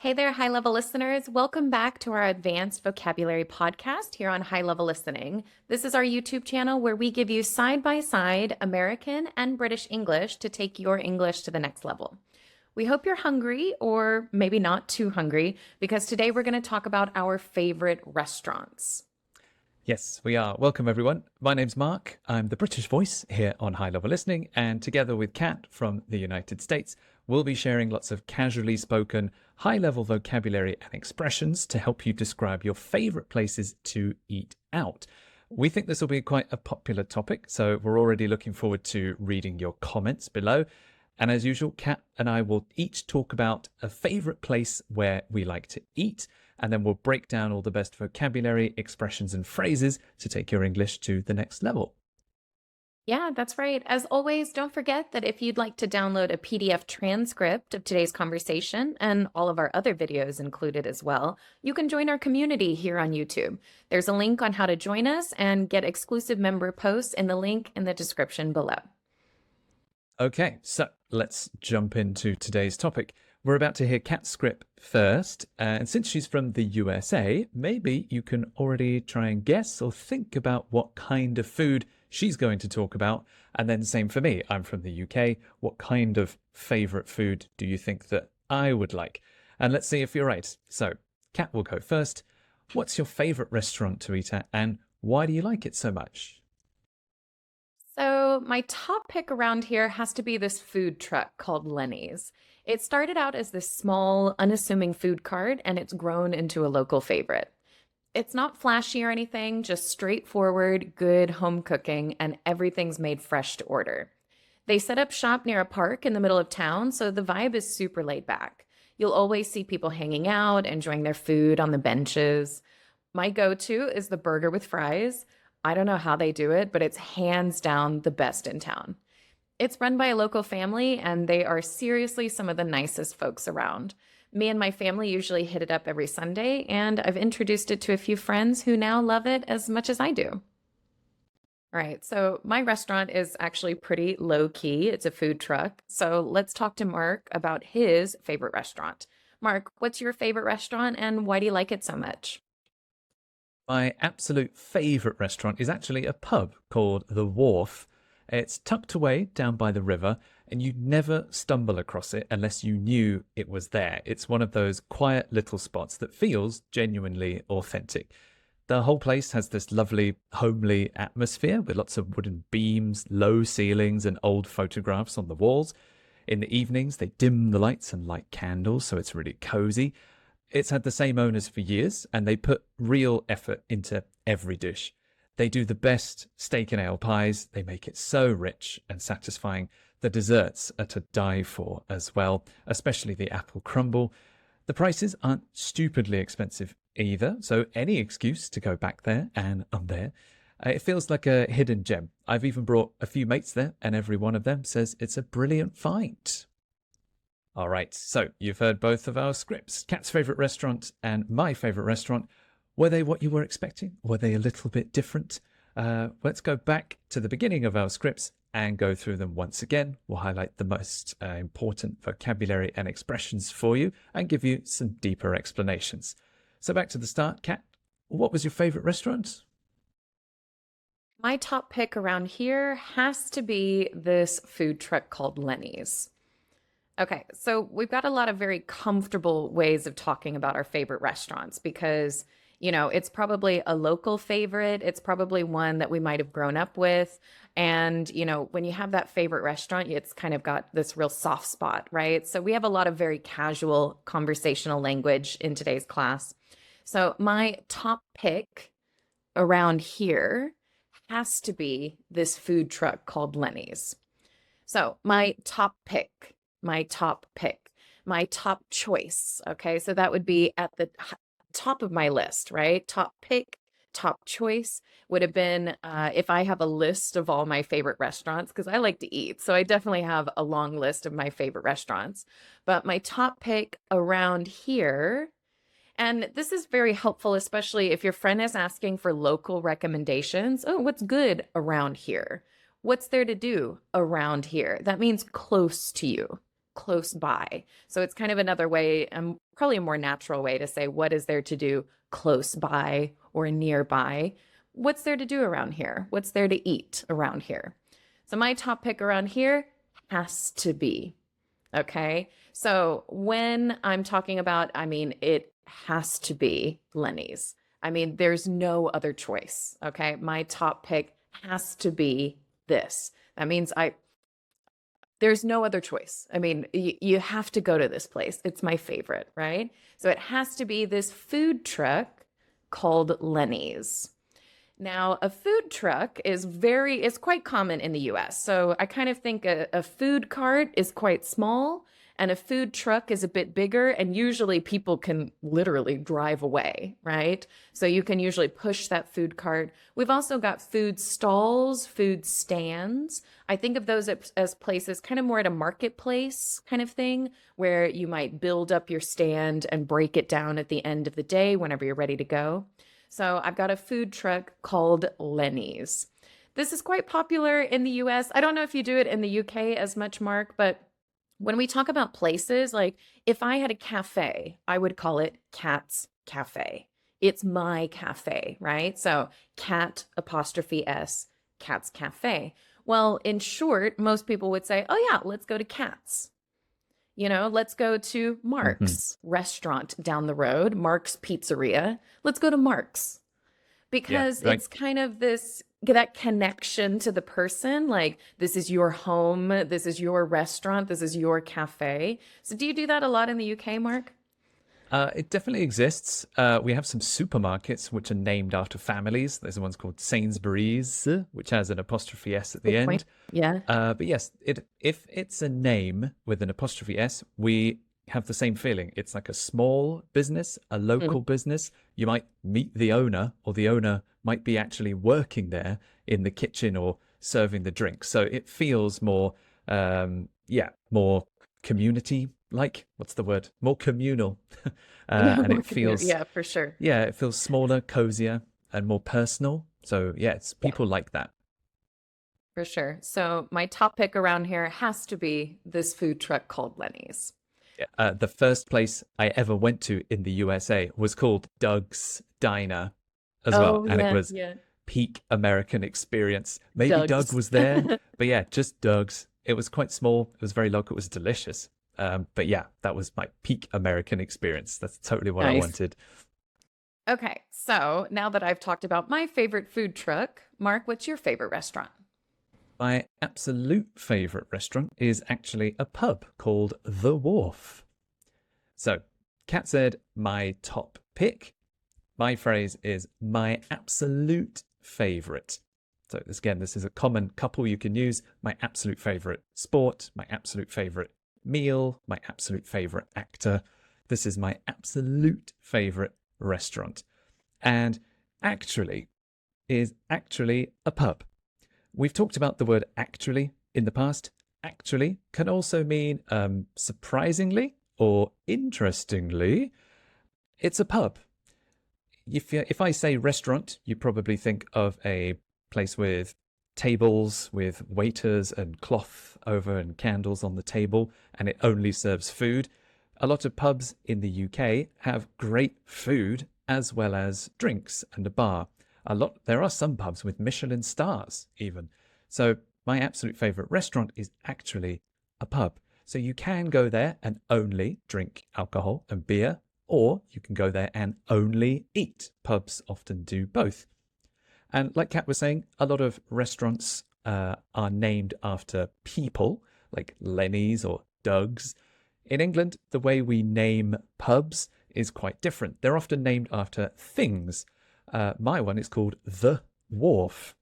Hey there, high level listeners. Welcome back to our advanced vocabulary podcast here on High Level Listening. This is our YouTube channel where we give you side by side American and British English to take your English to the next level. We hope you're hungry, or maybe not too hungry, because today we're going to talk about our favorite restaurants. Yes, we are. Welcome, everyone. My name's Mark. I'm the British voice here on High Level Listening, and together with Kat from the United States, we'll be sharing lots of casually spoken, high-level vocabulary and expressions to help you describe your favorite places to eat out. We think this will be quite a popular topic, so we're already looking forward to reading your comments below. And as usual, Kat and I will each talk about a favorite place where we like to eat, and then we'll break down all the best vocabulary, expressions, and phrases to take your English to the next level. Yeah, that's right. As always, don't forget that if you'd like to download a PDF transcript of today's conversation and all of our other videos included as well, you can join our community here on YouTube. There's a link on how to join us and get exclusive member posts in the link in the description below. Okay, so let's jump into today's topic. We're about to hear Kat's script first, and since she's from the USA, maybe you can already try and guess or think about what kind of food she's going to talk about. And then same for me, I'm from the UK. What kind of favorite food do you think that I would like? And let's see if you're right. So Kat will go first. What's your favorite restaurant to eat at, and why do you like it so much? So, my top pick around here has to be this food truck called Lenny's. It started out as this small, unassuming food cart, and it's grown into a local favorite. It's not flashy or anything, just straightforward, good home cooking, and everything's made fresh to order. They set up shop near a park in the middle of town, so the vibe is super laid back. You'll always see people hanging out, enjoying their food on the benches. My go-to is the burger with fries. I don't know how they do it, but it's hands down the best in town. It's run by a local family, and they are seriously some of the nicest folks around. Me and my family usually hit it up every Sunday, and I've introduced it to a few friends who now love it as much as I do. All right, so my restaurant is actually pretty low key. It's a food truck. So let's talk to Mark about his favorite restaurant. Mark, what's your favorite restaurant and why do you like it so much? My absolute favourite restaurant is actually a pub called The Wharf. It's tucked away down by the river, and you'd never stumble across it unless you knew it was there. It's one of those quiet little spots that feels genuinely authentic. The whole place has this lovely, homely atmosphere with lots of wooden beams, low ceilings, and old photographs on the walls. In the evenings, they dim the lights and light candles, so it's really cozy. It's had the same owners for years, and they put real effort into every dish. They do the best steak and ale pies. They make it so rich and satisfying. The desserts are to die for as well, especially the apple crumble. The prices aren't stupidly expensive either, so any excuse to go back there, and I'm there. It feels like a hidden gem. I've even brought a few mates there, and every one of them says it's a brilliant find. All right, so you've heard both of our scripts. Kat's favourite restaurant and my favourite restaurant. Were they what you were expecting? Were they a little bit different? Let's go back to the beginning of our scripts and go through them once again. We'll highlight the most important vocabulary and expressions for you and give you some deeper explanations. So back to the start. Kat, what was your favourite restaurant? My top pick around here has to be this food truck called Lenny's. Okay, so we've got a lot of very comfortable ways of talking about our favorite restaurants because, it's probably a local favorite. It's probably one that we might have grown up with. And, when you have that favorite restaurant, it's kind of got this real soft spot, right? So we have a lot of very casual conversational language in today's class. So my top pick around here has to be this food truck called Lenny's. So my top pick, my top pick, my top choice. Okay, so that would be at the top of my list, right? Top pick, top choice would have been if I have a list of all my favorite restaurants, because I like to eat. So I definitely have a long list of my favorite restaurants. But my top pick around here, and this is very helpful, especially if your friend is asking for local recommendations. Oh, what's good around here? What's there to do around here? That means close to you. close by. So it's kind of another way, probably a more natural way to say what is there to do close by or nearby. What's there to do around here? What's there to eat around here? So my top pick around here has to be. Okay. So when I'm talking about, I mean, it has to be Lenny's. I mean, there's no other choice. Okay. My top pick has to be this. That means there's no other choice. I mean, you have to go to this place. It's my favorite, right? So it has to be this food truck called Lenny's. Now, a food truck is quite common in the US. So I kind of think a food cart is quite small and a food truck is a bit bigger. And usually people can literally drive away, right? So you can usually push that food cart. We've also got food stalls, food stands. I think of those as places kind of more at a marketplace kind of thing where you might build up your stand and break it down at the end of the day whenever you're ready to go. So I've got a food truck called Lenny's. This is quite popular in the US. I don't know if you do it in the UK as much, Mark, but when we talk about places, like if I had a cafe, I would call it Cat's Cafe. It's my cafe, right? So cat apostrophe S, Cat's Cafe. Well, in short, most people would say, oh yeah, let's go to Cat's. Let's go to Hmm. Mark's restaurant down the road, Mark's Pizzeria. Let's go to Mark's Yeah, because right. it's kind of that connection to the person. Like, this is your home, this is your restaurant, this is your cafe. So, do you do that a lot in the UK, Mark? It definitely exists. We have some supermarkets which are named after families. There's one's called Sainsbury's, which has an apostrophe S at the Good point. end. Yeah. But yes, if it's a name with an apostrophe S, we have the same feeling. It's like a small business, a Mhm. local business. You might meet the owner, or the owner might be actually working there in the kitchen or serving the drinks. So it feels more, yeah, more community like. What's the word? More communal. And More it community. feels, Yeah, for sure. yeah, it feels smaller, cozier, and more personal. So yeah, it's Yeah, people like that. for sure. So, my top pick around here has to be this food truck called Lenny's. Yeah. The first place I ever went to in the USA was called Doug's Diner as well. Oh, And it yeah, was yeah. peak American experience. Maybe Doug Doug's. was there, but yeah, just Doug's. It was quite small. It was very local. It was delicious. But yeah, that was my peak American experience. That's totally what I Nice. wanted. Okay, so now that I've talked about my favorite food truck, Mark, what's your favorite restaurant? My absolute favorite restaurant is actually a pub called The Wharf. So, Kat said my top pick. My phrase is my absolute favorite. So this is a common couple you can use. My absolute favorite sport, my absolute favorite meal, my absolute favorite actor. This is my absolute favorite restaurant. And actually is actually a pub. We've talked about the word actually in the past. Actually can also mean surprisingly or interestingly. It's a pub. If I say restaurant, you probably think of a place with tables, with waiters and cloth over and candles on the table, and it only serves food. A lot of pubs in the UK have great food as well as drinks and a bar. There are some pubs with Michelin stars even. So my absolute favorite restaurant is actually a pub. So you can go there and only drink alcohol and beer, or you can go there and only eat. Pubs often do both. And like Kat was saying, a lot of restaurants are named after people, like Lenny's or Doug's. In England, the way we name pubs is quite different. They're often named after things. My one is called The Wharf.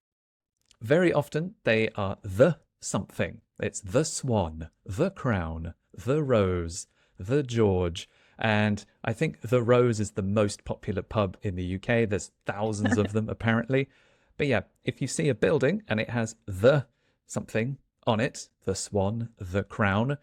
Very often, they are the something. It's the Swan, the Crown, the Rose, the George. And I think the Rose is the most popular pub in the UK. There's thousands of them, apparently. But yeah, if you see a building and it has the something on it, the Swan, the Crown,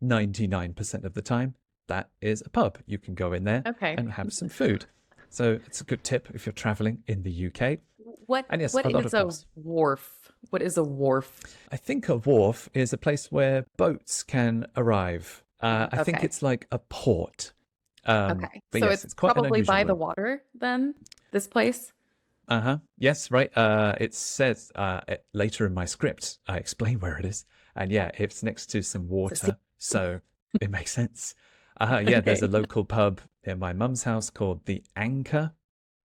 99% of the time, that is a pub. You can go in there Okay. and have some food. So it's a good tip if you're traveling in the UK. What And yes, what a lot is of a pubs. wharf? What is a wharf? I think a wharf is a place where boats can arrive. I think Okay. it's like a port. Okay. But So yes, it's it's quite an probably unusual by the one. water then, this place? Uh-huh. Yes, right. It says later in my script, I explain where it is. And yeah, it's next to some It's a sea. water, so it makes sense. Yeah, there's a Okay. local pub in my mum's house called the Anchor,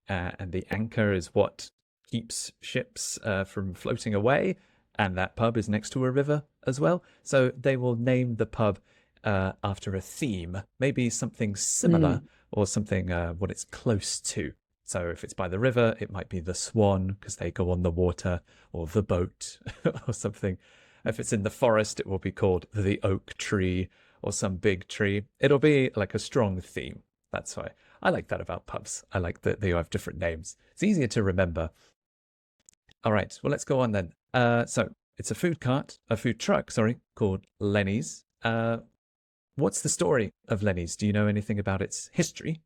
and the anchor is what keeps ships from floating away. And that pub is next to a river as well. So they will name the pub after a theme, maybe something similar Mm. or something what it's close to. So if it's by the river, it might be the Swan because they go on the water, or the boat or something. If it's in the forest, it will be called the oak tree or some big tree. It'll be like a strong theme. That's why I like that about pubs. I like that they have different names. It's easier to remember. All right, well, let's go on then. So it's a food truck, sorry, called Lenny's. What's the story of Lenny's? Do you know anything about its history?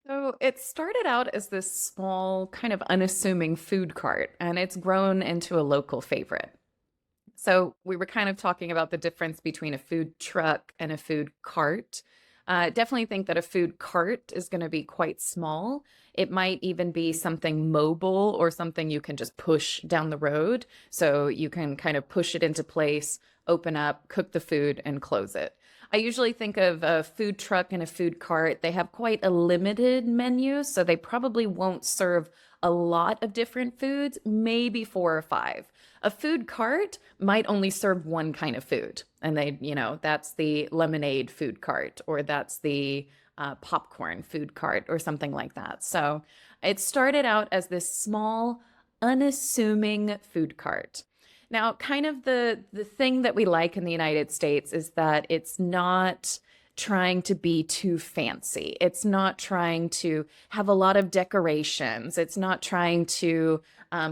So it started out as this small, kind of unassuming food cart, and it's grown into a local favorite. So we were kind of talking about the difference between a food truck and a food cart. Definitely think that a food cart is going to be quite small. It might even be something mobile or something you can just push down the road. So you can kind of push it into place, open up, cook the food, and close it. I usually think of a food truck and a food cart. They have quite a limited menu, so they probably won't serve a lot of different foods, maybe four or five. A food cart might only serve one kind of food. And that's the lemonade food cart, or that's the popcorn food cart, or something like that. So it started out as this small, unassuming food cart. Now, kind of the thing that we like in the United States is that it's not trying to be too fancy. It's not trying to have a lot of decorations. It's not trying to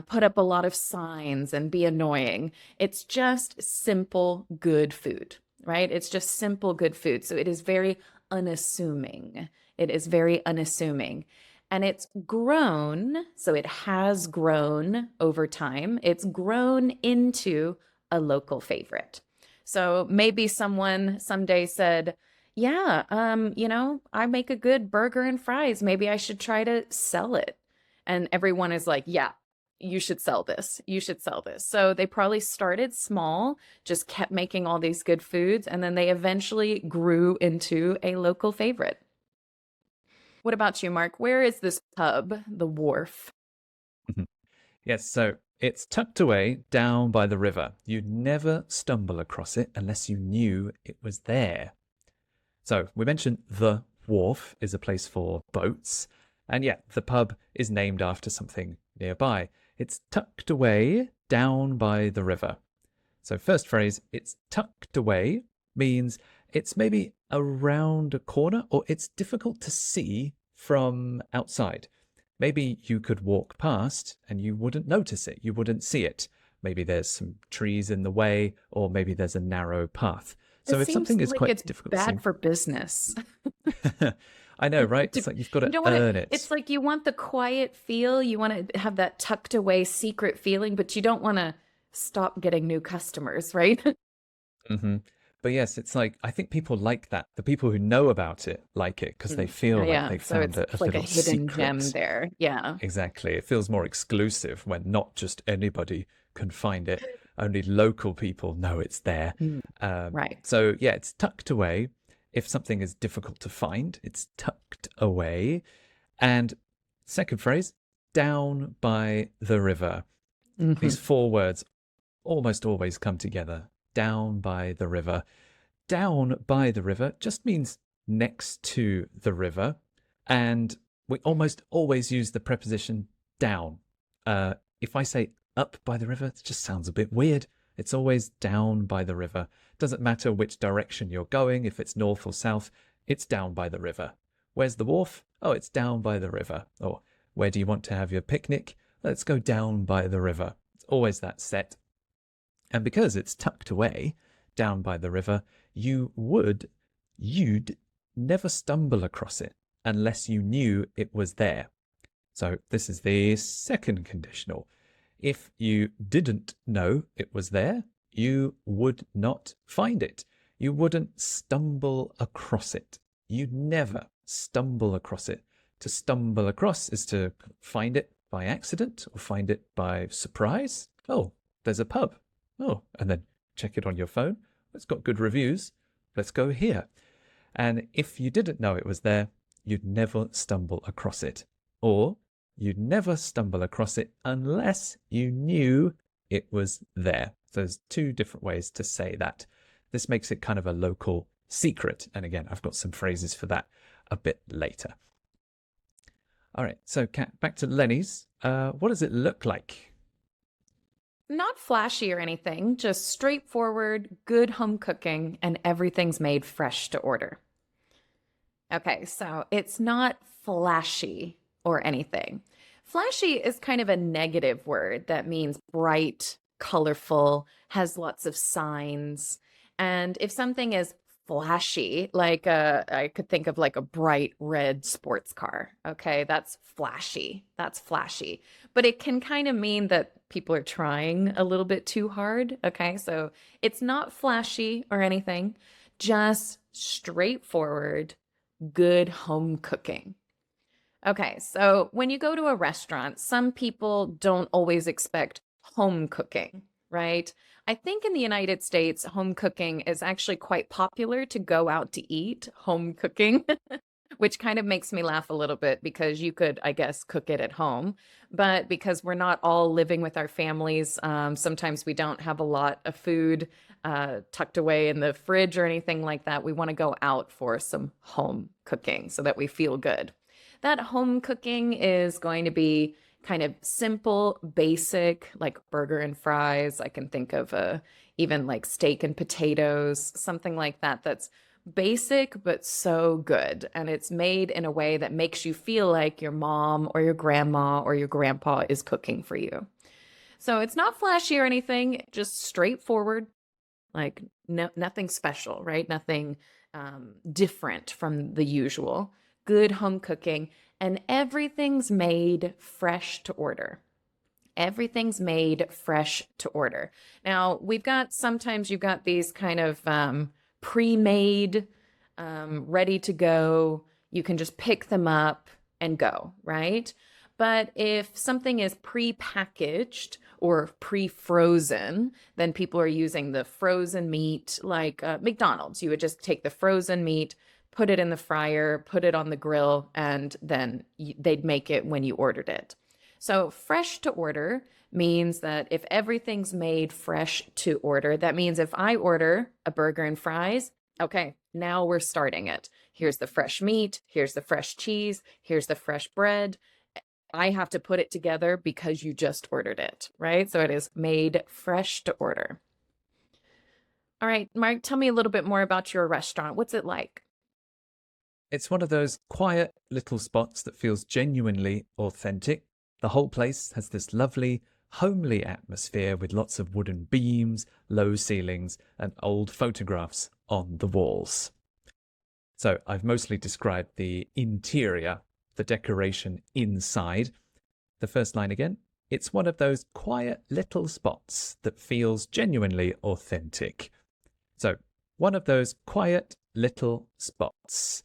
put up a lot of signs and be annoying. It's just simple, good food, right? It's just simple, good food. So it is very unassuming. It is very unassuming. And it's grown, so it has grown over time. It's grown into a local favorite. So maybe someone someday said, yeah, I make a good burger and fries. Maybe I should try to sell it. And everyone is like, yeah, you should sell this. You should sell this. So they probably started small, just kept making all these good foods, and then they eventually grew into a local favorite. What about you, Mark? Where is this pub, the wharf? Yes, so it's tucked away down by the river. You'd never stumble across it unless you knew it was there. So we mentioned the wharf is a place for boats. And yeah, the pub is named after something nearby. It's tucked away down by the river. So, first phrase, it's tucked away means it's maybe around a corner or it's difficult to see from outside. Maybe you could walk past and you wouldn't notice it, you wouldn't see it. Maybe there's some trees in the way, or maybe there's a narrow path. So, It if seems something is like quite it's difficult to see, bad for business. I know, right? It's like you've got You to don't want to, earn it's it. like you want the quiet feel, you want to have that tucked away secret feeling, but you don't want to stop getting new customers, right? hmm But yes, it's like I think people like that. The people who know about it like it because they feel like Yeah, they so found a it's like a little hidden gem secret. there. Yeah. Exactly. It feels more exclusive when not just anybody can find it. Only local people know it's there. Mm, right. So, yeah, it's tucked away. If something is difficult to find, it's tucked away. And second phrase, down by the river. These Hmm. four words almost always come together. Down by the river. Down by the river just means next to the river. And we almost always use the preposition down. If I say up by the river, it just sounds a bit weird. It's always down by the river. Doesn't matter which direction you're going, if it's north or south, it's down by the river. Where's the wharf? Oh, it's down by the river. Or where do you want to have your picnic? Let's go down by the river. It's always that set. And because it's tucked away down by the river, you'd never stumble across it unless you knew it was there. So this is the second conditional. If you didn't know it was there, you would not find it. You wouldn't stumble across it. You'd never stumble across it. To stumble across is to find it by accident or find it by surprise. Oh, there's a pub. Oh, and then check it on your phone. It's got good reviews. Let's go here. And if you didn't know it was there, you'd never stumble across it. Or you'd never stumble across it unless you knew it was there. So there's two different ways to say that. This makes it kind of a local secret. And again, I've got some phrases for that a bit later. All right, so Kat, back to Lenny's. What does it look like? Not flashy or anything, just straightforward, good home cooking, and everything's made fresh to order. Okay, so it's not flashy or anything. Flashy is kind of a negative word that means bright, colorful, has lots of signs. And if something is flashy, like I could think of like a bright red sports car. Okay, that's flashy. That's flashy. But it can kind of mean that people are trying a little bit too hard. Okay, so it's not flashy or anything, just straightforward, good home cooking. Okay, so when you go to a restaurant, some people don't always expect home cooking, right? I think in the United States, home cooking is actually quite popular to go out to eat home cooking, which kind of makes me laugh a little bit because you could, I guess, cook it at home. But because we're not all living with our families, sometimes we don't have a lot of food tucked away in the fridge or anything like that. We want to go out for some home cooking so that we feel good. That home cooking is going to be kind of simple, basic, like burger and fries. I can think of even like steak and potatoes, something like that. That's basic, but so good. And it's made in a way that makes you feel like your mom or your grandma or your grandpa is cooking for you. So it's not flashy or anything, just straightforward, like nothing special, right? Nothing different from the usual. Good home cooking, and everything's made fresh to order. Everything's made fresh to order. Now, sometimes you've got these kind of pre-made, ready to go. You can just pick them up and go, right? But if something is pre-packaged or pre-frozen, then people are using the frozen meat like McDonald's. You would just take the frozen meat, put it in the fryer, put it on the grill, and then they'd make it when you ordered it. So fresh to order means that if everything's made fresh to order, that means if I order a burger and fries, okay, now we're starting it. Here's the fresh meat, here's the fresh cheese, here's the fresh bread. I have to put it together because you just ordered it, right? So it is made fresh to order. All right, Mark, tell me a little bit more about your restaurant. What's it like? It's one of those quiet little spots that feels genuinely authentic. The whole place has this lovely, homely atmosphere with lots of wooden beams, low ceilings, and old photographs on the walls. So I've mostly described the interior, the decoration inside. The first line again, it's one of those quiet little spots that feels genuinely authentic. So, one of those quiet little spots.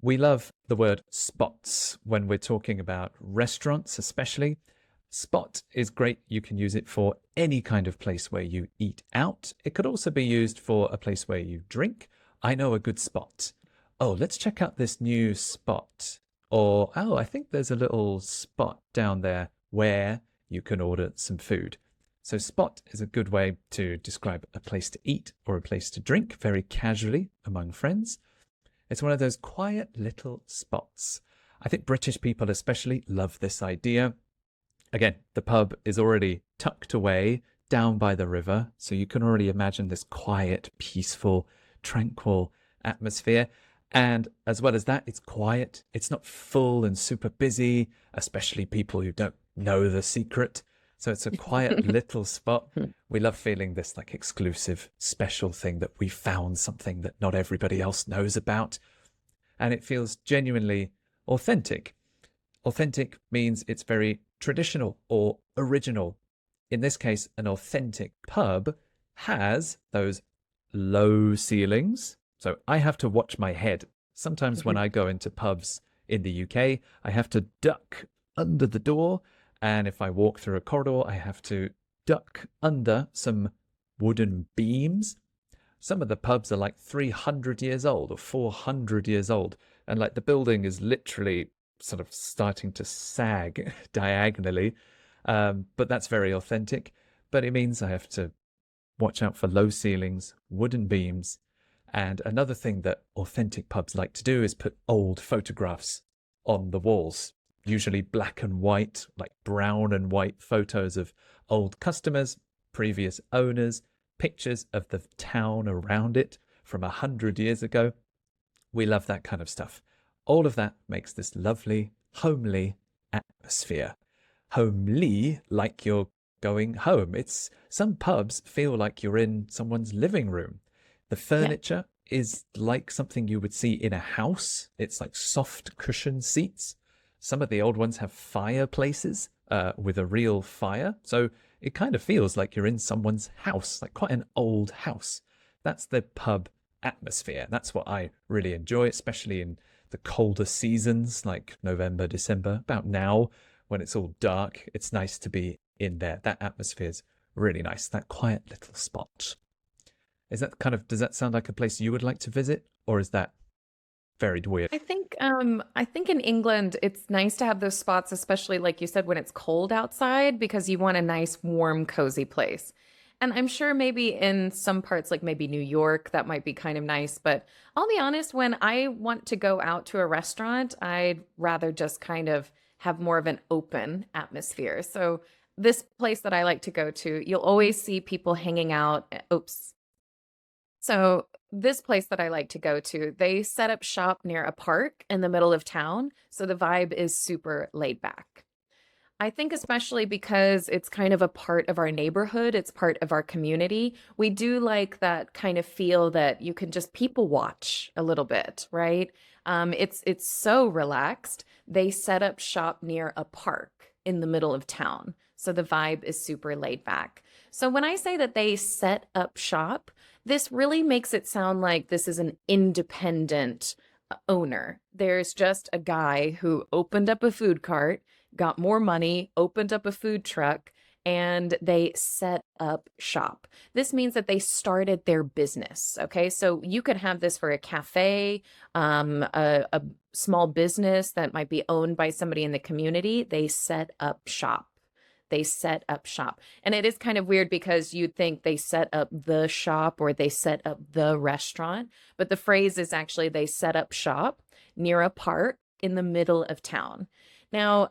We love the word spots when we're talking about restaurants, especially. Spot is great. You can use it for any kind of place where you eat out. It could also be used for a place where you drink. I know a good spot. Oh, let's check out this new spot. Or, oh, I think there's a little spot down there where you can order some food. So spot is a good way to describe a place to eat or a place to drink very casually among friends. It's one of those quiet little spots. I think British people especially love this idea. Again, the pub is already tucked away down by the river, so you can already imagine this quiet, peaceful, tranquil atmosphere. And as well as that, it's quiet. It's not full and super busy, especially people who don't know the secret. So it's a quiet little spot. We love feeling this like exclusive, special thing that we found something that not everybody else knows about. And it feels genuinely authentic. Authentic means it's very traditional or original. In this case, an authentic pub has those low ceilings. So I have to watch my head. Sometimes when I go into pubs in the UK, I have to duck under the door. And if I walk through a corridor, I have to duck under some wooden beams. Some of the pubs are like 300 years old or 400 years old. And like the building is literally sort of starting to sag diagonally. But that's very authentic. But it means I have to watch out for low ceilings, wooden beams. And another thing that authentic pubs like to do is put old photographs on the walls, usually black and white, like brown and white photos of old customers, previous owners, pictures of the town around it from 100 years ago. We love that kind of stuff. All of that makes this lovely, homely atmosphere. Homely, like you're going home. It's some pubs feel like you're in someone's living room. The Yeah. furniture is like something you would see in a house. It's like soft cushion seats. Some of the old ones have fireplaces with a real fire. So it kind of feels like you're in someone's house, like quite an old house. That's the pub atmosphere. That's what I really enjoy, especially in the colder seasons like November, December, about now when it's all dark. It's nice to be in there. That atmosphere is really nice, that quiet little spot. Is that kind of, does that sound like a place you would like to visit? Or is that very weird? I think in England it's nice to have those spots, especially like you said, when it's cold outside, because you want a nice, warm, cozy place. And I'm sure maybe in some parts, like maybe New York, that might be kind of nice. But I'll be honest, when I want to go out to a restaurant, I'd rather just kind of have more of an open atmosphere. So this place that I like to go to, you'll always see people hanging out. Oops. So, this place that I like to go to, they set up shop near a park in the middle of town. So, the vibe is super laid back. I think, especially because it's kind of a part of our neighborhood, it's part of our community. We do like that kind of feel that you can just people watch a little bit, right? It's so relaxed. They set up shop near a park in the middle of town. So the vibe is super laid back. So when I say that they set up shop, this really makes it sound like this is an independent owner. There's just a guy who opened up a food cart, got more money, opened up a food truck, and they set up shop. This means that they started their business. Okay. So you could have this for a cafe, a small business that might be owned by somebody in the community. They set up shop. They set up shop. And it is kind of weird because you'd think they set up the shop or they set up the restaurant, but the phrase is actually they set up shop near a park in the middle of town. Now,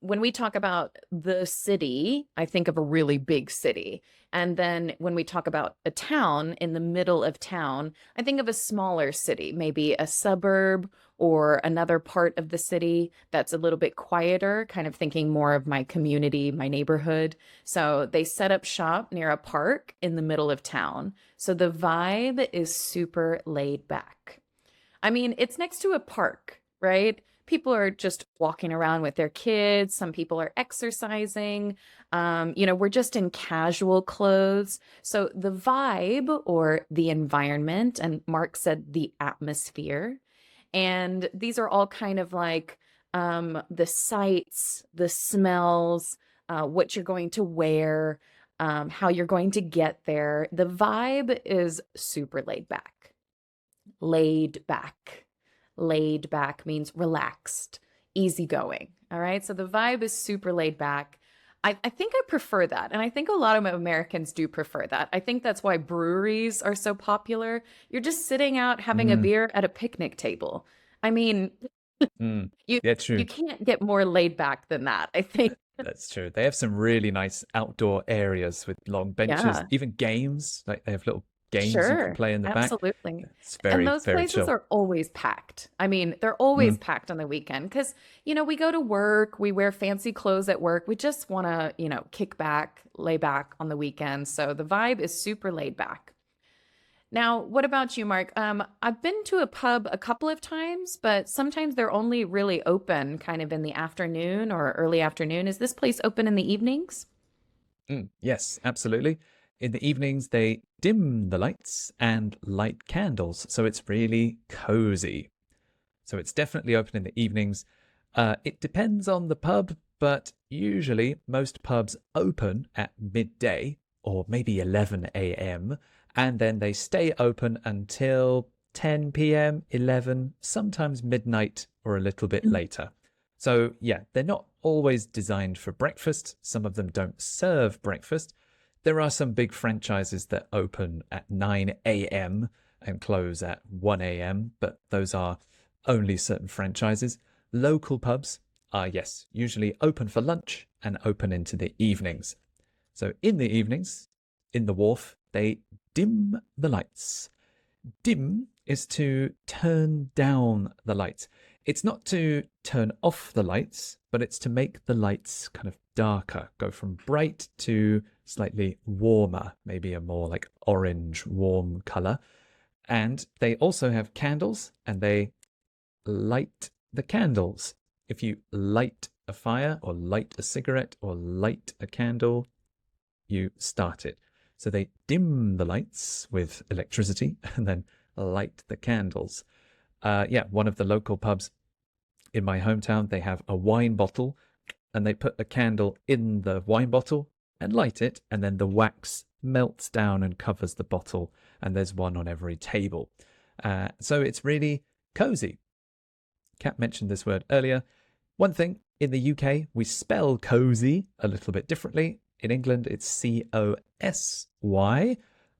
when we talk about the city, I think of a really big city. And then when we talk about a town in the middle of town, I think of a smaller city, maybe a suburb or another part of the city that's a little bit quieter, kind of thinking more of my community, my neighborhood. So they set up shop near a park in the middle of town. So the vibe is super laid back. I mean, it's next to a park, right? People are just walking around with their kids. Some people are exercising. We're just in casual clothes. So the vibe or the environment, and Mark said the atmosphere, and these are all kind of like the sights, the smells, what you're going to wear, how you're going to get there. The vibe is super laid back. Laid back. Laid back means relaxed, easygoing. All right. So the vibe is super laid back. I think I prefer that. And I think a lot of Americans do prefer that. I think that's why breweries are so popular. You're just sitting out having a Mm, beer at a picnic table. I mean, mm. you Yeah, you true. can't get more laid back than that, I think. That's true. They have some really nice outdoor areas with long benches, Yeah. even games. Like they have little games you can Sure, play in the back. absolutely. It's And very, those very places chill. are always packed. I mean, they're always Mm, packed on the weekend because, we go to work, we wear fancy clothes at work. We just want to, kick back, lay back on the weekend. So the vibe is super laid back. Now, what about you, Mark? I've been to a pub a couple of times, but sometimes they're only really open kind of in the afternoon or early afternoon. Is this place open in the evenings? Yes, absolutely. In the evenings, they dim the lights and light candles, so it's really cozy. So it's definitely open in the evenings. It depends on the pub, but usually most pubs open at midday or maybe 11 a.m. and then they stay open until 10 p.m., 11, sometimes midnight or a little bit later. So, yeah, they're not always designed for breakfast. Some of them don't serve breakfast. There are some big franchises that open at 9 a.m. and close at 1 a.m., but those are only certain franchises. Local pubs are, yes, usually open for lunch and open into the evenings. So in the evenings, in the wharf, they dim the lights. Dim is to turn down the lights. It's not to turn off the lights, but it's to make the lights kind of darker, go from bright to slightly warmer, maybe a more like orange warm color. And they also have candles and they light the candles. If you light a fire or light a cigarette or light a candle, you start it. So they dim the lights with electricity and then light the candles. Yeah, one of the local pubs in my hometown, they have a wine bottle and they put a candle in the wine bottle and light it, and then the wax melts down and covers the bottle, and there's one on every table. So it's really cozy. Kat mentioned this word earlier. One thing, in the UK, we spell cozy a little bit differently. In England, it's Cosy,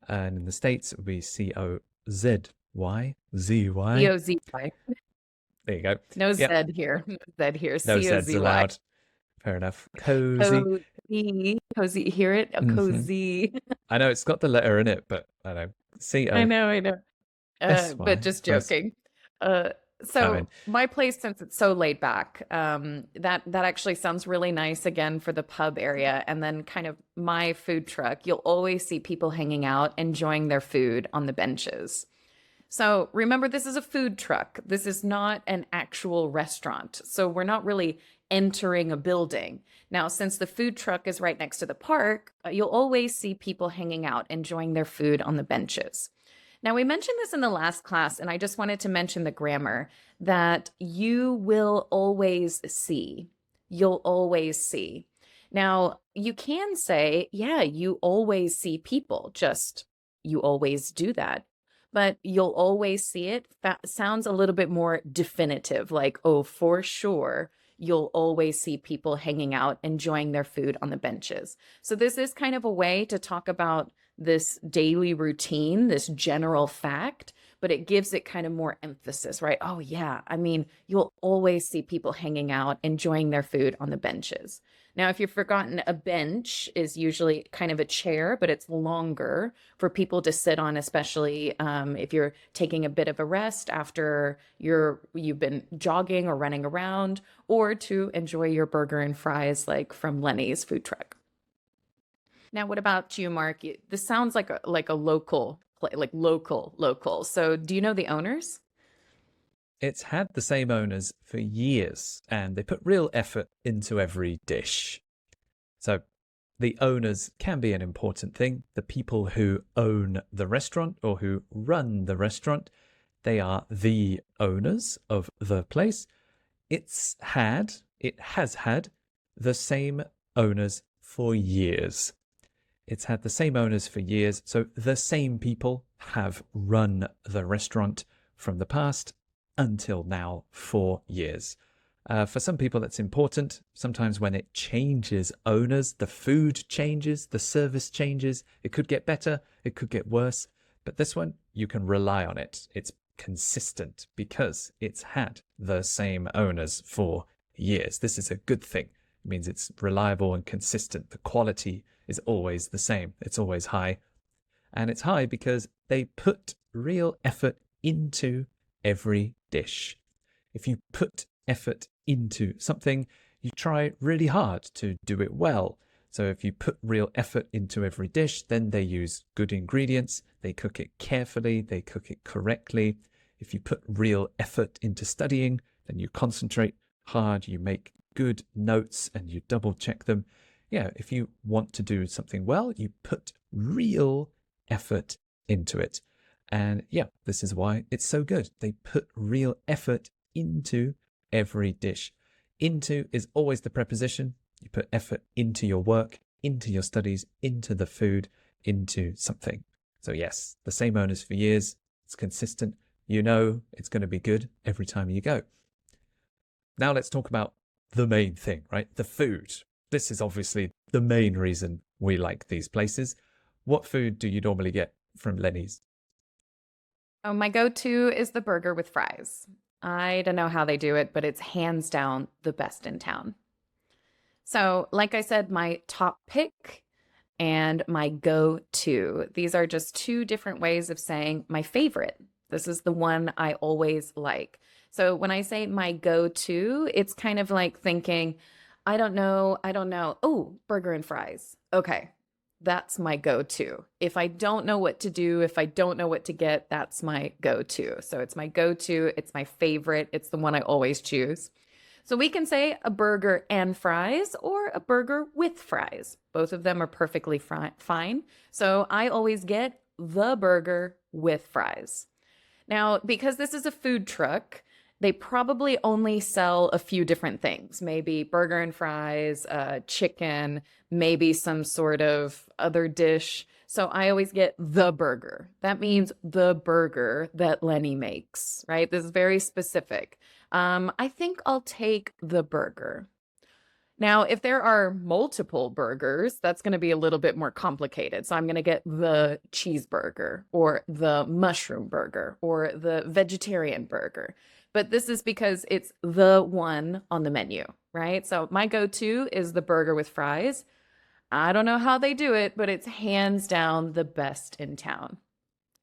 and in the States, it would be Cozy, Zy. C-O-Z-Y. There you go. No Yep, Z here. No Z here. no Z's C-O-Z-Y. allowed. Fair enough. Cozy. Cozy. Cozy. Hear it? A Hmm. cozy. I know it's got the letter in it, but I know. I know, I know. But Cosy. just Close. joking. Uh, I mean, so my place, since it's so laid back, that actually sounds really nice again for the pub area, and then kind of my food truck. You'll always see people hanging out, enjoying their food on the benches. So remember, this is a food truck. This is not an actual restaurant. So we're not really entering a building. Now, since the food truck is right next to the park, you'll always see people hanging out, enjoying their food on the benches. Now, we mentioned this in the last class, and I just wanted to mention the grammar that you will always see. You'll always see. Now, you can say, yeah, you always see people, just you always do that. But you'll always see it sounds a little bit more definitive, like, oh, for sure, you'll always see people hanging out, enjoying their food on the benches. So, this is kind of a way to talk about this daily routine, this general fact, but it gives it kind of more emphasis, right? Oh, yeah. I mean, you'll always see people hanging out, enjoying their food on the benches. Now, if you've forgotten, a bench is usually kind of a chair, but it's longer for people to sit on, especially if you're taking a bit of a rest after you've been jogging or running around, or to enjoy your burger and fries, like from Lenny's food truck. Now, what about you, Mark? This sounds like a local, like local. So, do you know the owners? it's had the same owners for years, and they put real effort into every dish. So the owners can be an important thing. The people who own the restaurant or who run the restaurant, they are the owners of the place. It has had the same owners for years. It's had the same owners for years, so the same people have run the restaurant from the past until now for years. For some people, that's important. Sometimes when it changes owners, the food changes, the service changes. It could get better, it could get worse. But this one, you can rely on it. It's consistent because it's had the same owners for years. This is a good thing. It means it's reliable and consistent. The quality is always the same, it's always high. And it's high because they put real effort into every dish. If you put effort into something, you try really hard to do it well. So if you put real effort into every dish, then they use good ingredients, they cook it carefully, they cook it correctly. If you put real effort into studying, then you concentrate hard, you make good notes and you double check them. Yeah, if you want to do something well, you put real effort into it. And yeah, this is why it's so good. They put real effort into every dish. Into is always the preposition. You put effort into your work, into your studies, into the food, into something. So yes, the same owners for years. It's consistent. You know it's going to be good every time you go. Now let's talk about the main thing, right? The food. This is obviously the main reason we like these places. What food do you normally get from Lenny's? Oh, my go-to is the burger with fries. I don't know how they do it, but it's hands down the best in town. So, like I said, my top pick and my go-to. These are just two different ways of saying my favorite. This is the one I always like. So when I say my go-to, it's kind of like thinking, I don't know. Oh, burger and fries. Okay, that's my go-to. If I don't know what to do, if I don't know what to get, that's my go-to. So it's my go-to, it's my favorite, it's the one I always choose. So we can say a burger and fries or a burger with fries. Both of them are perfectly fine. So I always get the burger with fries. Now, because this is a food truck, they probably only sell a few different things. Maybe burger and fries, chicken, maybe some sort of other dish. So I always get the burger. That means the burger that Lenny makes, right? This is very specific. I think I'll take the burger. Now, if there are multiple burgers, that's going to be a little bit more complicated. So I'm going to get the cheeseburger or the mushroom burger or the vegetarian burger. But this is because it's the one on the menu, right? So my go-to is the burger with fries. I don't know how they do it, but it's hands down the best in town.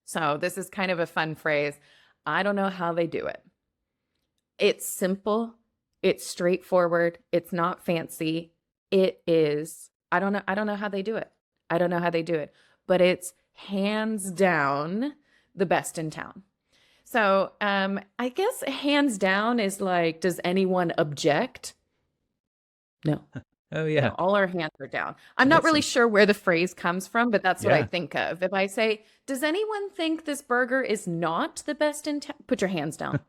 So this is kind of a fun phrase. I don't know how they do it. It's simple, it's straightforward, it's not fancy. It is, I don't know how they do it. I don't know how they do it, but it's hands down the best in town. So, I guess hands down is like, does anyone object? No. Oh No, yeah, all our hands are down. I'm not really awesome. sure where the phrase comes from, but that's what I Yeah. think of. If I say, does anyone think this burger is not the best in town? Put your hands down.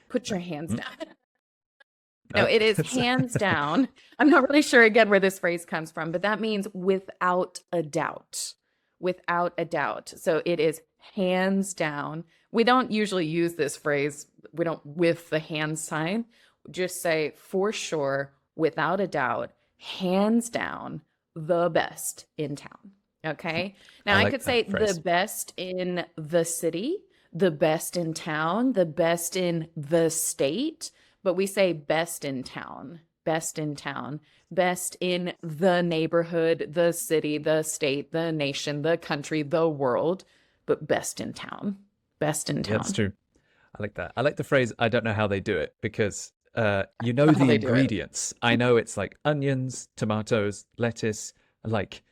Put your hands Mm, down. No, no, it is that's hands down. I'm not really sure again where this phrase comes from, but that means without a doubt. Without a doubt. So it is hands down. We don't usually use this phrase. We don't with the hand sign. Just say for sure, without a doubt, hands down, the best in town. Okay. Now I I like could say that the phrase. best in the city, the best in town, the best in the state, but we say best in town, best in town, best in the neighborhood, the city, the state, the nation, the country, the world, but best in town, best in Yeah, that's town. true. I like that. I like the phrase "I don't know how they do it" because you I know don't know how the they do it. ingredients. I know it's like onions, tomatoes, lettuce. Like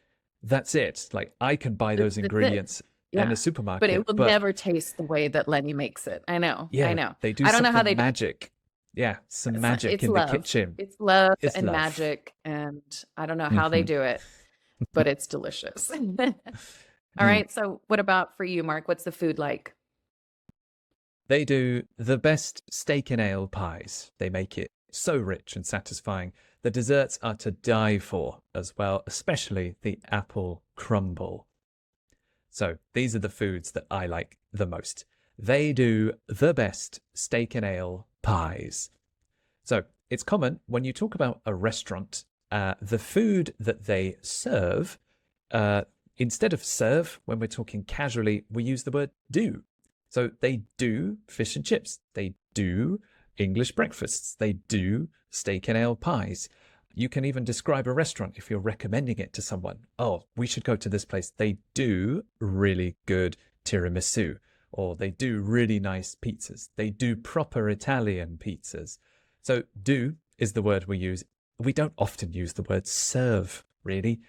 that's it. Like I can buy those That's it. ingredients in a Yeah. But it supermarket, will but never taste the way that Lenny makes it. I know. I yeah, know. they do I don't know how they something do it. magic. Yeah, some magic It's in the love. kitchen. It's love It's and love. magic. And I don't know how they Hmm. do it, but it's delicious. All right. So, what about for you, Mark? What's the food like? They do the best steak and ale pies. They make it so rich and satisfying. The desserts are to die for as well, especially the apple crumble. So these are the foods that I like the most. They do the best steak and ale pies. So it's common when you talk about a restaurant, the food that they serve, uh, instead of serve, when we're talking casually, we use the word do. So they do fish and chips. They do English breakfasts. They do steak and ale pies. You can even describe a restaurant if you're recommending it to someone. Oh, we should go to this place. They do really good tiramisu, or they do really nice pizzas. They do proper Italian pizzas. So do is the word we use. We don't often use the word serve really. Mm.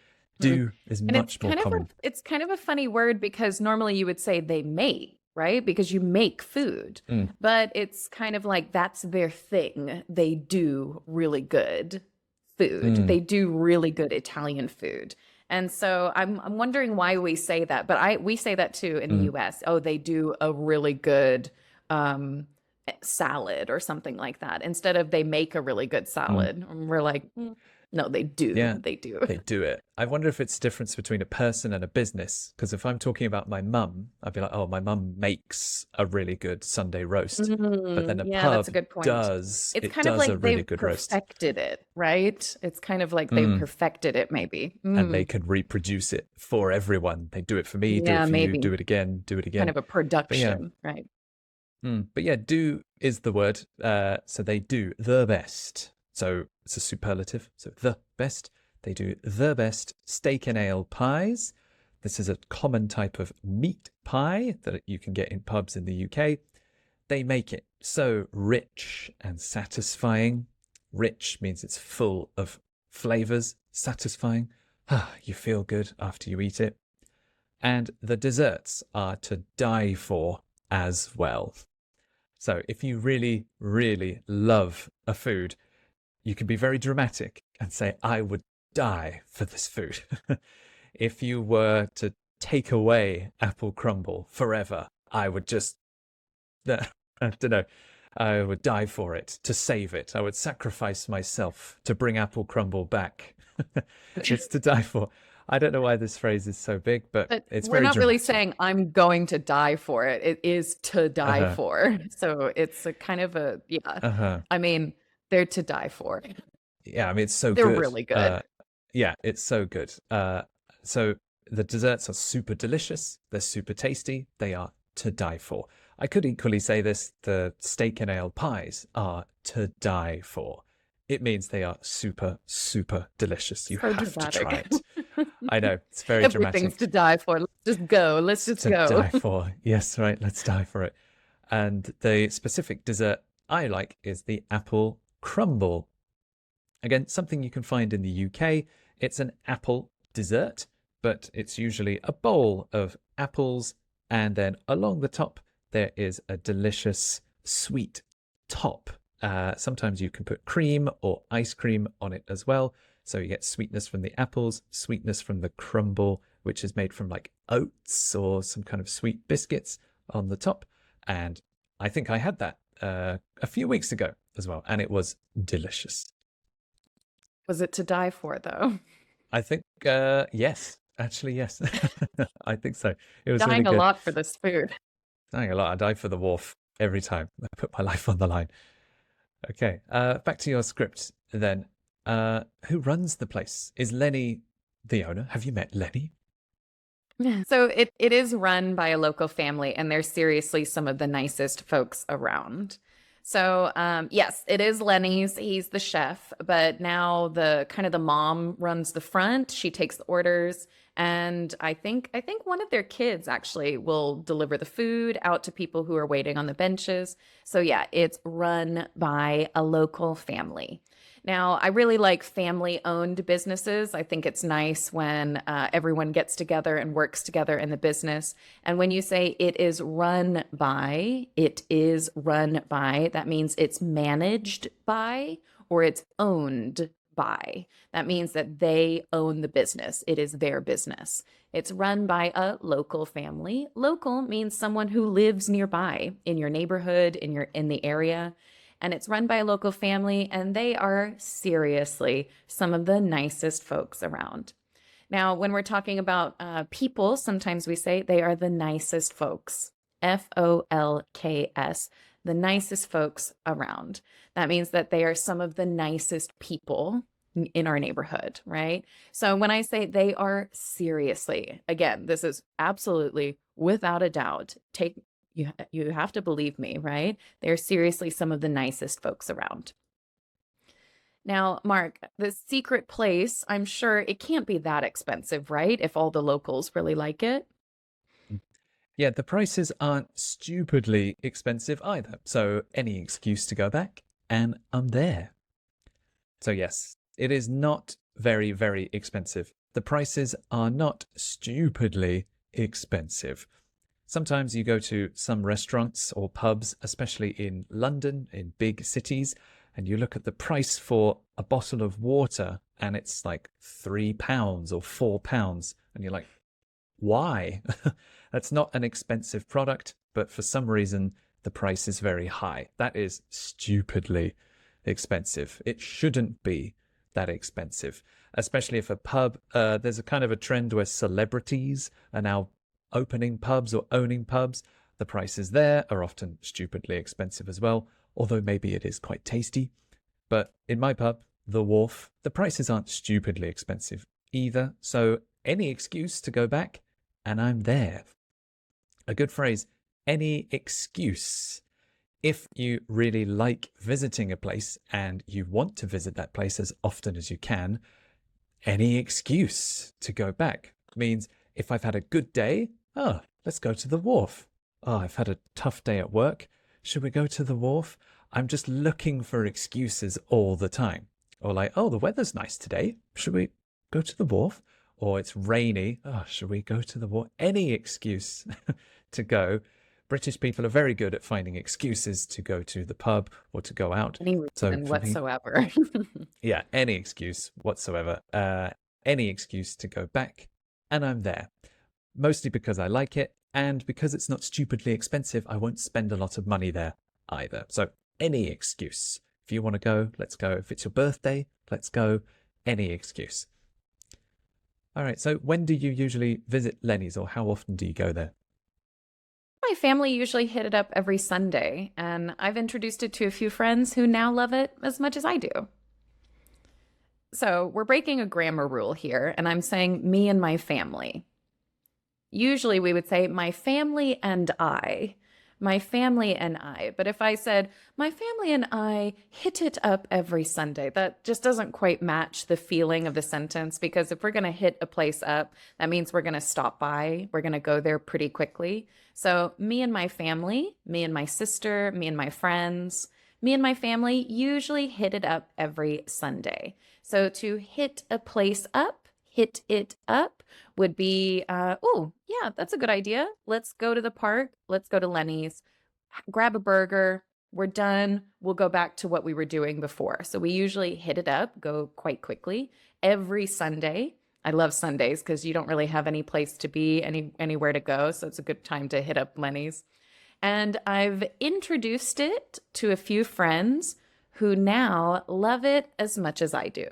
Do is And it's much more kind of a common. it's kind of a funny word because normally you would say they make, right? Because you make food. Mm, But it's kind of like that's their thing. They do really good food. mm, They do really good Italian food. And so I'm wondering why we say that, but I we say that too in the mm, US. Oh, they do a really good um salad or something like that. Instead of they make a really good mm. salad. And we're like, "Mm, no, they do. Yeah, They do." they do it. I wonder if it's a difference between a person and a business. Because if I'm talking about my mum, I'd be like, oh, my mum makes a really good Sunday roast. But then a Yeah, that's a pub good point. It's it kind of does a like really they've good roast. perfected it, right? It's kind of like they've Mm. perfected it, maybe. And they could reproduce it for everyone. They do it for me, do it Yeah, for you, maybe. do it again, do it Kind again. of a But yeah, production, right? but yeah, do is the word. So they do the best. So it's a superlative. So the best. They do the best steak and ale pies. This is a common type of meat pie that you can get in pubs in the UK. They make it so rich and satisfying. Rich means it's full of flavors, satisfying. You feel good after you eat it. And the desserts are to die for as well. So if you really, really love a food, you can be very dramatic and say, I would die for this food. If you were to take away apple crumble forever, I would just, I don't know, I would die for it to save it. I would sacrifice myself to bring apple crumble back. It's to die for. I don't know why this phrase is so big, but But it's we're very not really dramatic. saying I'm going to die for it. It is to die Uh-huh. for. So it's a kind of a, yeah. Uh-huh. I mean, they're to die for. Yeah, I mean, it's so They're good. really good. Yeah, it's so good. So the desserts are super delicious. They're super tasty. They are to die for. I could equally say this: the steak and ale pies are to die for. It means they are super, super delicious. You So have to try dramatic. it. I know it's very Everything's dramatic. to die for. Let's just go. Let's just To go. die for. Yes, right. Let's die for it. And the specific dessert I like is the apple crumble. Again, something you can find in the UK. It's an apple dessert, but it's usually a bowl of apples, and then along the top, there is a delicious sweet top. Sometimes you can put cream or ice cream on it as well. So you get sweetness from the apples, sweetness from the crumble, which is made from like oats or some kind of sweet biscuits on the top. And I think I had that a few weeks ago as well, and it was delicious. Was it to die for, though? I think yes, actually yes, I think so. It was really Dying a good. lot for this food. Dying a lot. I die for the wharf every time. I put my life on the line. Okay, back to your script then. Who runs the place? Is Lenny the owner? Have you met Lenny? So it is run by a local family, and they're seriously some of the nicest folks around. So yes, it is Lenny's. He's the chef, but now the kind of the mom runs the front. She takes the orders, and I think one of their kids actually will deliver the food out to people who are waiting on the benches. So yeah, it's run by a local family. Now, I really like family owned businesses. I think it's nice when everyone gets together and works together in the business. And when you say it is run by, that means it's managed by or it's owned by. That means that they own the business, it is their business. It's run by a local family. Local means someone who lives nearby in your neighborhood, in the area, and it's run by a local family, and they are seriously some of the nicest folks around. Now, when we're talking about people, sometimes we say they are the nicest folks. FOLKS, the nicest folks around. That means that they are some of the nicest people in our neighborhood, right? So when I say they are seriously, again, this is absolutely without a doubt, you have to believe me, right? They're seriously some of the nicest folks around. Now, Mark, the secret place, I'm sure it can't be that expensive, right? If all the locals really like it. Yeah, the prices aren't stupidly expensive either. So any excuse to go back, and I'm there. So yes, it is not very, very expensive. The prices are not stupidly expensive. Sometimes you go to some restaurants or pubs, especially in London, in big cities, and you look at the price for a bottle of water and it's like £3 or £4. And you're like, why? That's not an expensive product, but for some reason, the price is very high. That is stupidly expensive. It shouldn't be that expensive, especially if a pub, there's a kind of a trend where celebrities are now opening pubs or owning pubs. The prices there are often stupidly expensive as well, although maybe it is quite tasty. But in my pub, The Wharf, the prices aren't stupidly expensive either. So any excuse to go back, and I'm there. A good phrase, any excuse. If you really like visiting a place and you want to visit that place as often as you can, any excuse to go back means if I've had a good day, oh, let's go to the wharf. Oh, I've had a tough day at work. Should we go to the wharf? I'm just looking for excuses all the time. Or like, oh, the weather's nice today. Should we go to the wharf? Or it's rainy. Oh, should we go to the wharf? Any excuse to go. British people are very good at finding excuses to go to the pub or to go out. Any So reason for me, whatsoever. yeah, any excuse whatsoever, any excuse to go back, and I'm there. Mostly because I like it, and because it's not stupidly expensive, I won't spend a lot of money there either. So any excuse. If you want to go, let's go. If it's your birthday, let's go. Any excuse. All right, so when do you usually visit Lenny's, or how often do you go there? My family usually hit it up every Sunday, and I've introduced it to a few friends who now love it as much as I do. So we're breaking a grammar rule here, and I'm saying me and my family. Usually we would say my family and I. My family and I. But if I said my family and I hit it up every Sunday, that just doesn't quite match the feeling of the sentence, because if we're going to hit a place up, that means we're going to stop by. We're going to go there pretty quickly. So me and my family, me and my sister, me and my friends, me and my family usually hit it up every Sunday. So to hit a place up, hit it up would be, oh, yeah, that's a good idea. Let's go to the park. Let's go to Lenny's, grab a burger. We're done. We'll go back to what we were doing before. So we usually hit it up, go quite quickly every Sunday. I love Sundays because you don't really have any place to be, anywhere to go. So it's a good time to hit up Lenny's. And I've introduced it to a few friends who now love it as much as I do.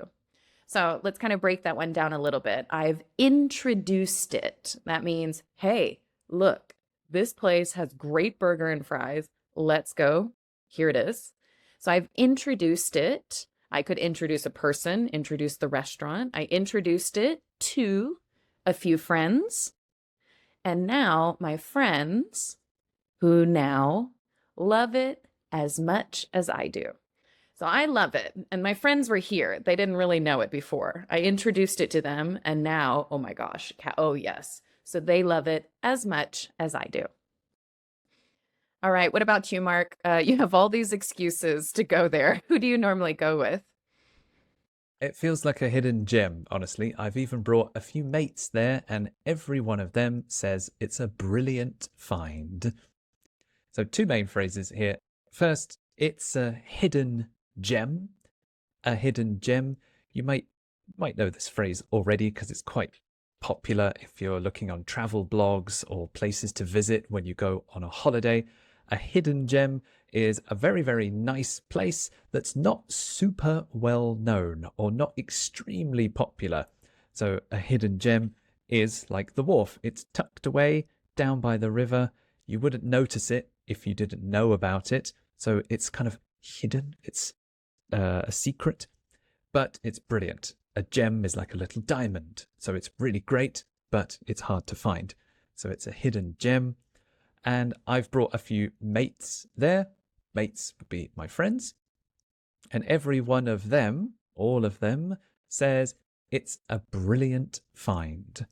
So let's kind of break that one down a little bit. I've introduced it. That means, hey, look, this place has great burger and fries. Let's go. Here it is. So I've introduced it. I could introduce a person, introduce the restaurant. I introduced it to a few friends. And now my friends, who now love it as much as I do. So I love it. And my friends were here. They didn't really know it before. I introduced it to them. And now, oh my gosh. Oh, yes. So they love it as much as I do. All right. What about you, Mark? You have all these excuses to go there. Who do you normally go with? It feels like a hidden gem, honestly. I've even brought a few mates there, and every one of them says it's a brilliant find. So, two main phrases here. First, it's a hidden gem. A hidden gem. You might know this phrase already because it's quite popular if you're looking on travel blogs or places to visit when you go on a holiday. A hidden gem is a very, very nice place that's not super well known or not extremely popular. So a hidden gem is like the wharf. It's tucked away down by the river. You wouldn't notice it if you didn't know about it. So it's kind of hidden. It's a secret, but it's brilliant. A gem is like a little diamond. So it's really great, but it's hard to find. So it's a hidden gem. And I've brought a few mates there. Mates would be my friends. And every one of them, all of them, says it's a brilliant find.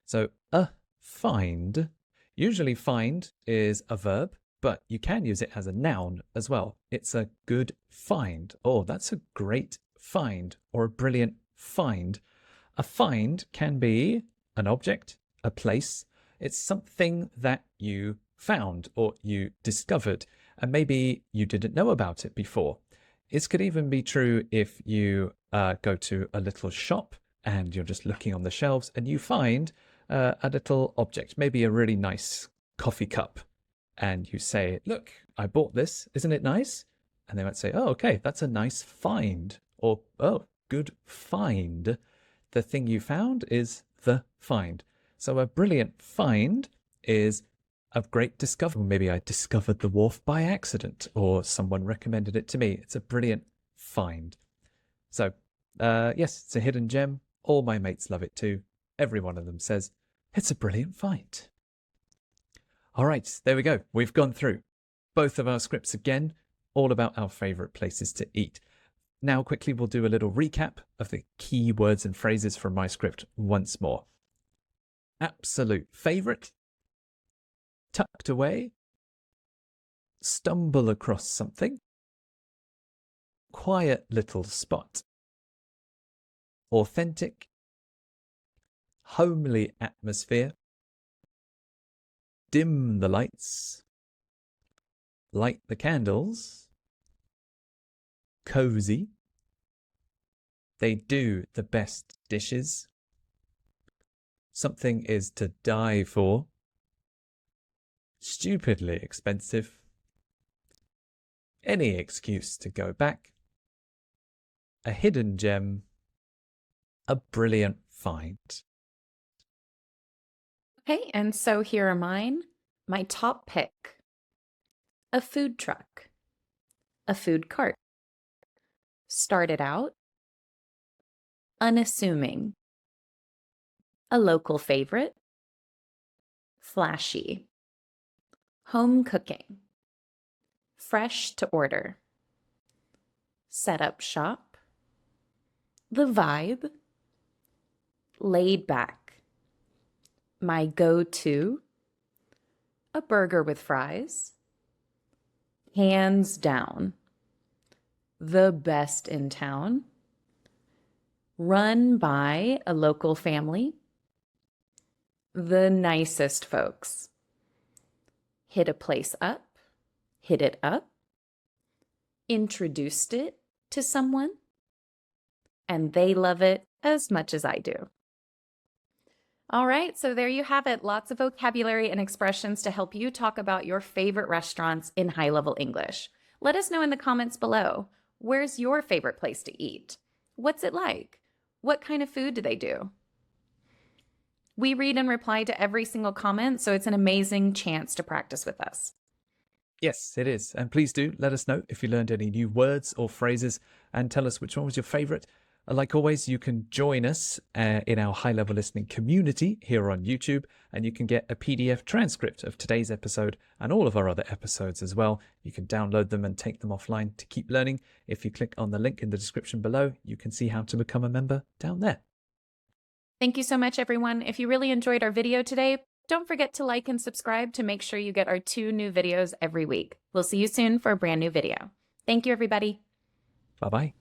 So a find, usually find is a verb, but you can use it as a noun as well. It's a good find. Oh, that's a great find or a brilliant find. A find can be an object, a place. It's something that you found or you discovered, and maybe you didn't know about it before. This could even be true if you go to a little shop and you're just looking on the shelves and you find a little object, maybe a really nice coffee cup, and you say, "Look, I bought this. Isn't it nice?" And they might say, "Oh, okay, that's a nice find," or "Oh, good find." The thing you found is the find. So a brilliant find is a great discovery. Maybe I discovered the wharf by accident, or someone recommended it to me. It's a brilliant find. So, yes, it's a hidden gem. All my mates love it too. Every one of them says, it's a brilliant find. All right, there we go. We've gone through both of our scripts again, all about our favourite places to eat. Now, quickly, we'll do a little recap of the key words and phrases from my script once more. Absolute favourite, tucked away, stumble across something, quiet little spot, authentic, homely atmosphere, dim the lights, light the candles, cozy, they do the best dishes, something is to die for, stupidly expensive, any excuse to go back, a hidden gem, a brilliant find. Okay, and so here are mine. My top pick: a food truck, a food cart, started out, unassuming, a local favorite, flashy, home cooking, fresh to order, set up shop, the vibe, laid back, my go-to, a burger with fries, hands down, the best in town, run by a local family, the nicest folks, hit a place up, hit it up, introduced it to someone, and they love it as much as I do. All right, so there you have it. Lots of vocabulary and expressions to help you talk about your favorite restaurants in high-level English. Let us know in the comments below. Where's your favorite place to eat? What's it like? What kind of food do they do? We read and reply to every single comment, so it's an amazing chance to practice with us. Yes, it is. And please do let us know if you learned any new words or phrases and tell us which one was your favorite. Like always, you can join us in our high level listening community here on YouTube, and you can get a PDF transcript of today's episode and all of our other episodes as well. You can download them and take them offline to keep learning. If you click on the link in the description below, you can see how to become a member down there. Thank you so much, everyone. If you really enjoyed our video today, don't forget to like and subscribe to make sure you get our 2 new videos every week. We'll see you soon for a brand new video. Thank you, everybody. Bye bye.